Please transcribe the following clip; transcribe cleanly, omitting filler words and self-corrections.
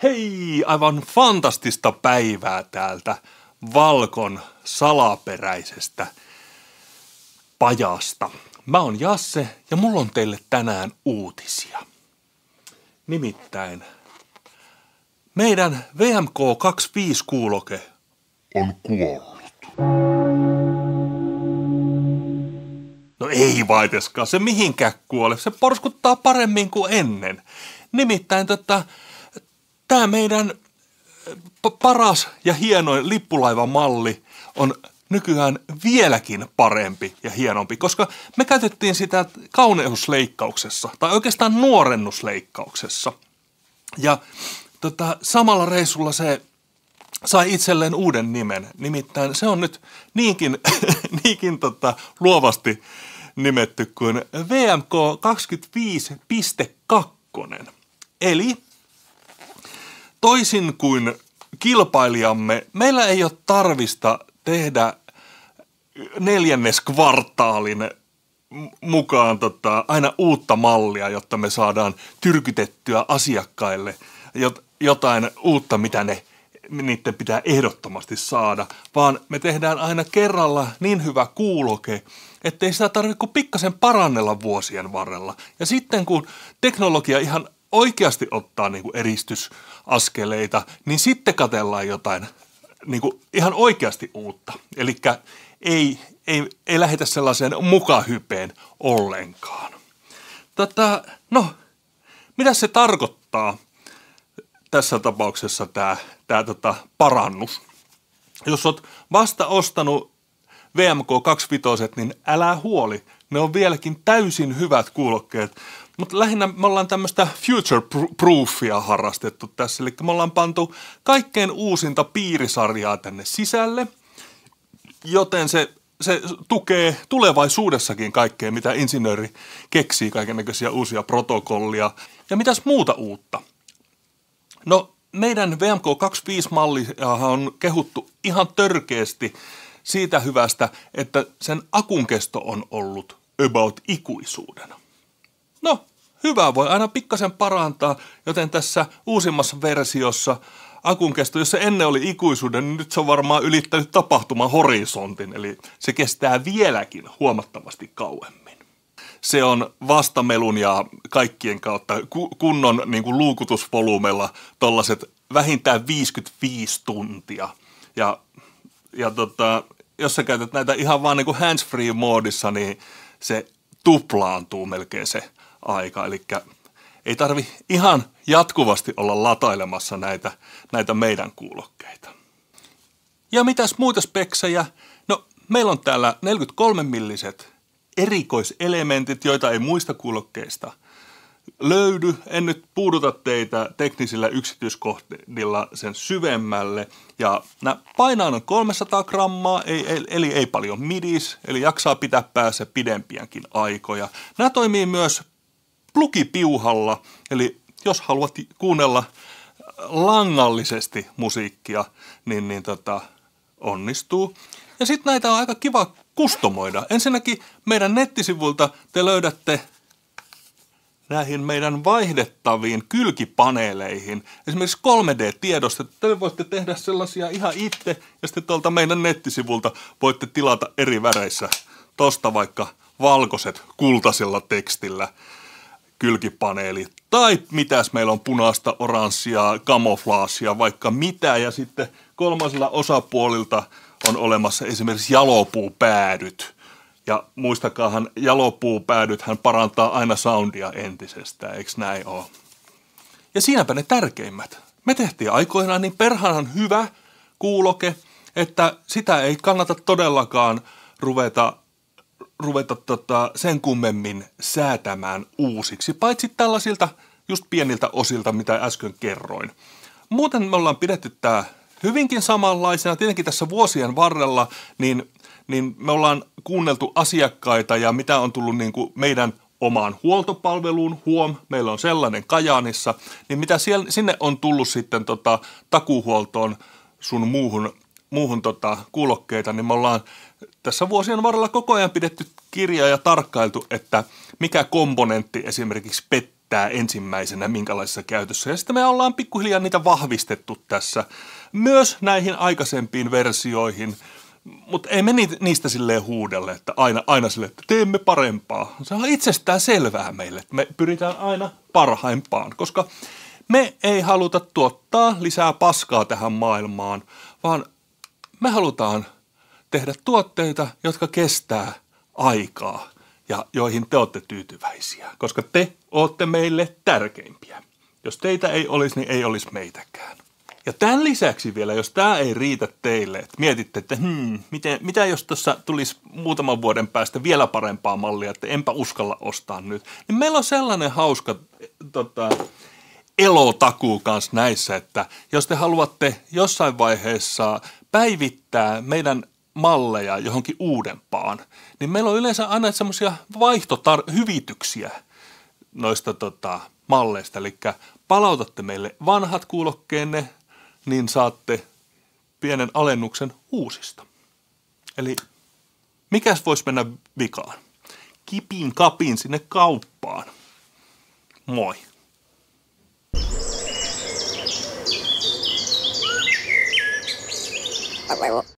Hei, aivan fantastista päivää täältä Valkon salaperäisestä pajasta. Mä oon Jasse ja mulla on teille tänään uutisia. Nimittäin meidän VMK25-kuuloke on kuollut. No ei vaiteskaan, se mihinkään kuole. Se porskuttaa paremmin kuin ennen. Nimittäin tämä meidän paras ja hienoin lippulaivamalli on nykyään vieläkin parempi ja hienompi, koska me käytettiin sitä kauneusleikkauksessa, tai oikeastaan nuorennusleikkauksessa. Ja samalla reissulla se sai itselleen uuden nimen, nimittäin se on nyt niinkin luovasti nimetty kuin VMK 25.2. Eli toisin kuin kilpailijamme, meillä ei ole tarvista tehdä neljänneskvartaalin mukaan aina uutta mallia, jotta me saadaan tyrkytettyä asiakkaille jotain uutta, mitä niiden pitää ehdottomasti saada, vaan me tehdään aina kerralla niin hyvä kuuloke, ettei sitä tarvitse kuin pikkasen parannella vuosien varrella. Ja sitten kun teknologia ihan oikeasti ottaa niin kuin edistysaskeleita, niin sitten katsellaan jotain niin kuin ihan oikeasti uutta. Eli ei lähdetä sellaiseen mukahypeen ollenkaan. Mitä se tarkoittaa tässä tapauksessa tämä parannus? Jos olet vasta ostanut VMK 25, niin älä huoli. Ne on vieläkin täysin hyvät kuulokkeet. Mutta lähinnä me ollaan tämmöistä future-proofia harrastettu tässä. Eli me ollaan pantu kaikkein uusinta piirisarjaa tänne sisälle, joten se tukee tulevaisuudessakin kaikkea, mitä insinööri keksii, kaikennäköisiä uusia protokollia. Ja mitäs muuta uutta? No, meidän VMK25-mallia on kehuttu ihan törkeästi siitä hyvästä, että sen akun kesto on ollut about ikuisuuden. No, hyvää voi aina pikkasen parantaa, joten tässä uusimmassa versiossa akun kesto, jos se ennen oli ikuisuuden, niin nyt se on varmaan ylittänyt tapahtuman horisontin, eli se kestää vieläkin huomattavasti kauemmin. Se on vastamelun ja kaikkien kautta kunnon niin kuin luukutusvolyymella tollaset vähintään 55 tuntia. Ja jos sä käytät näitä ihan vaan niin kuin hands-free-moodissa, niin se tuplaantuu melkein se aika. Eli ei tarvi ihan jatkuvasti olla latailemassa näitä meidän kuulokkeita. Ja mitäs muita speksejä? No, meillä on täällä 43-milliset erikoiselementit, joita ei muista kuulokkeista löydy. En nyt puuduta teitä teknisillä yksityiskohdilla sen syvemmälle. Ja nämä painaa noin 300 grammaa, eli ei paljon midis, eli jaksaa pitää päässä pidempiänkin aikoja. Nämä toimii myös plugipiuhalla, eli jos haluat kuunnella langallisesti musiikkia, niin onnistuu. Ja sitten näitä on aika kiva kustomoida. Ensinnäkin meidän nettisivuilta te löydätte näihin meidän vaihdettaviin kylkipaneeleihin esimerkiksi 3D-tiedosta. Te voitte tehdä sellaisia ihan itse ja sitten tuolta meidän nettisivulta voitte tilata eri väreissä. Tosta vaikka valkoiset kultaisella tekstillä kylkipaneeli. Tai mitäs meillä on punaista, oranssia, kamoflaasia, vaikka mitä. Ja sitten kolmasella osapuolilta on olemassa esimerkiksi jalopuupäädyt. Ja muistakaahan, jalopuupäädythän parantaa aina soundia entisestään, eikö näin ole? Ja siinäpä ne tärkeimmät. Me tehtiin aikoinaan niin perhanan hyvä kuuloke, että sitä ei kannata todellakaan ruveta sen kummemmin säätämään uusiksi, paitsi tällaisilta just pieniltä osilta, mitä äsken kerroin. Muuten me ollaan pidetty tämä hyvinkin samanlaisena. Tietenkin tässä vuosien varrella, niin me ollaan kuunneltu asiakkaita ja mitä on tullut niin kuin meidän omaan huoltopalveluun, meillä on sellainen Kajaanissa, niin mitä sinne on tullut sitten takuuhuoltoon sun muuhun kuulokkeita, niin me ollaan tässä vuosien varrella koko ajan pidetty kirjaa ja tarkkailtu, että mikä komponentti esimerkiksi pettää päättää ensimmäisenä, minkälaisessa käytössä. Ja sitten me ollaan pikkuhiljaa niitä vahvistettu tässä myös näihin aikaisempiin versioihin. Mutta ei me niistä silleen huudelle, että aina silleen, että teemme parempaa. Se on itsestään selvää meille, että me pyritään aina parhaimpaan, koska me ei haluta tuottaa lisää paskaa tähän maailmaan, vaan me halutaan tehdä tuotteita, jotka kestää aikaa ja joihin te olette tyytyväisiä, koska te olette meille tärkeimpiä. Jos teitä ei olisi, niin ei olisi meitäkään. Ja tämän lisäksi vielä, jos tämä ei riitä teille, että mietitte, että mitä jos tuossa tulisi muutaman vuoden päästä vielä parempaa mallia, että enpä uskalla ostaa nyt, niin meillä on sellainen hauska elotakuu kanssa näissä, että jos te haluatte jossain vaiheessa päivittää meidän malleja johonkin uudempaan, niin meillä on yleensä aina semmoisia hyvityksiä noista malleista, eli palautatte meille vanhat kuulokkeenne, niin saatte pienen alennuksen uusista. Eli mikäs voisi mennä vikaan? Kipin kapin sinne kauppaan. Moi. Well.